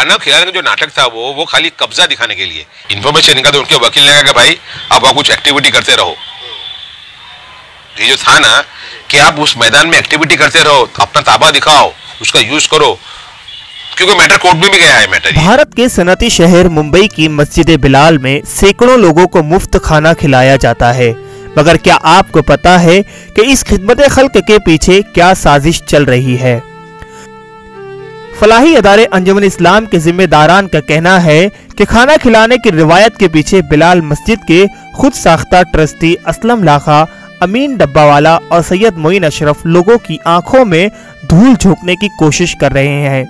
खाना खिलाने का जो नाटक था वो खाली कब्जा दिखाने के लिए। इन्फॉर्मेशन निकाल तो उनके वकील ने कहा कि भाई आप वहां कुछ एक्टिविटी करते रहो। ये जो था ना कि आप उस मैदान में एक्टिविटी करते रहो, अपना ताबा दिखाओ, उसका यूज करो, क्योंकि मैटर कोर्ट में भी गया है मैटर। भारत के सनती शहर मुंबई की मस्जिद बिलाल में सैकड़ों लोगों को मुफ्त खाना खिलाया जाता है, मगर क्या आपको पता है कि इस खिदमत खल्क के पीछे क्या साजिश चल रही है? फलाही अदारे अंजुमन इस्लाम के जिम्मेदारान का कहना है कि खाना खिलाने की रिवायत के पीछे बिलाल मस्जिद के खुद साख्ता ट्रस्टी असलम लाखा, अमीन डब्बावाला और सैयद मोइन अशरफ लोगों की आंखों में धूल झोंकने की कोशिश कर रहे हैं।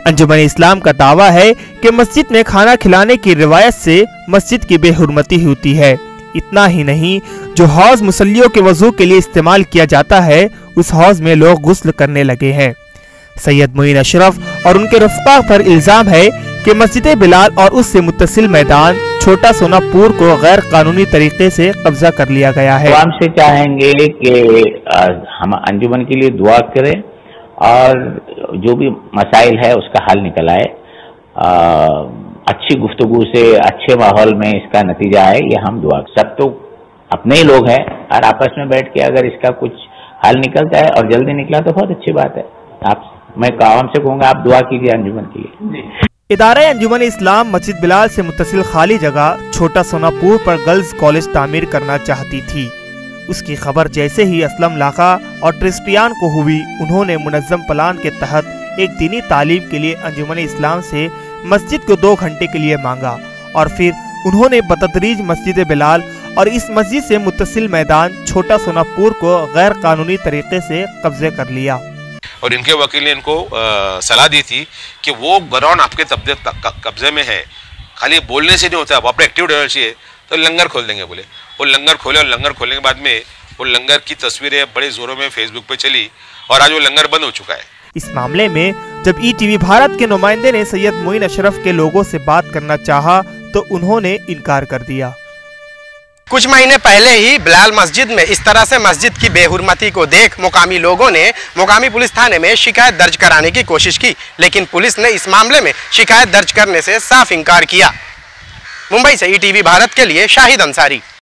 अंजुमन इस्लाम का दावा है कि मस्जिद में खाना खिलाने की रिवायत से मस्जिद की बेहुरमती होती है। इतना ही नहीं, जो हौज मुसल्लियों के वजू के लिए इस्तेमाल किया जाता है, उस हौज में लोग गुस्ल करने लगे हैं। सैयद मोइन अशरफ और उनके रफ़्का पर इल्जाम है कि मस्जिद बिलाल और उससे मुत्तसिल मैदान छोटा सोनापुर को गैर कानूनी तरीके से कब्जा कर लिया गया है। आवाम से चाहेंगे कि हम अंजुमन के लिए दुआ करें और जो भी मसाइल है उसका हल निकल आए। अच्छी गुफ्तगू से अच्छे माहौल में इसका नतीजा आए, ये हम दुआ। सब तो अपने ही लोग हैं और आपस में बैठ के अगर इसका कुछ हल निकलता है और जल्दी निकला तो बहुत अच्छी बात है। मैं आवाम से कहूँगा आप दुआ कीजिए अंजुमन के लिए। इदारे अंजुमन इस्लाम मस्जिद बिलाल से मुत्तसिल खाली जगह छोटा सोनापुर पर गर्ल्स कॉलेज तामीर करना चाहती थी। उसकी खबर जैसे ही असलम लाखा और ट्रस्टियान को हुई, उन्होंने मुनज़्ज़म प्लान के तहत एक दीनी तालीम के लिए अंजुमन इस्लाम से मस्जिद को 2 घंटे के लिए मांगा और फिर उन्होंने बतदरीज मस्जिद बिलाल और इस मस्जिद से मुत्तसिल मैदान छोटा सोनापुर को गैर कानूनी तरीके से कब्जे कर लिया। और इनके वकील ने इनको सलाह दी थी कि वो ग्राउंड आपके कब्जे में है, खाली बोलने से नहीं होता, आप अपने एक्टिव रहना चाहिए, तो लंगर खोल देंगे बोले। वो लंगर खोले और लंगर खोलने के बाद में वो लंगर की तस्वीरें बड़े जोरों में फेसबुक पे चली और आज वो लंगर बंद हो चुका है। इस मामले में जब ईटीवी भारत के नुमाइंदे ने सैयद मोइन अशरफ के लोगों से बात करना चाहा तो उन्होंने इनकार कर दिया। कुछ महीने पहले ही बिलाल मस्जिद में इस तरह से मस्जिद की बेहुरमती को देख मुकामी लोगों ने मुकामी पुलिस थाने में शिकायत दर्ज कराने की कोशिश की, लेकिन पुलिस ने इस मामले में शिकायत दर्ज करने से साफ इनकार किया। मुंबई से ईटीवी भारत के लिए शाहिद अंसारी।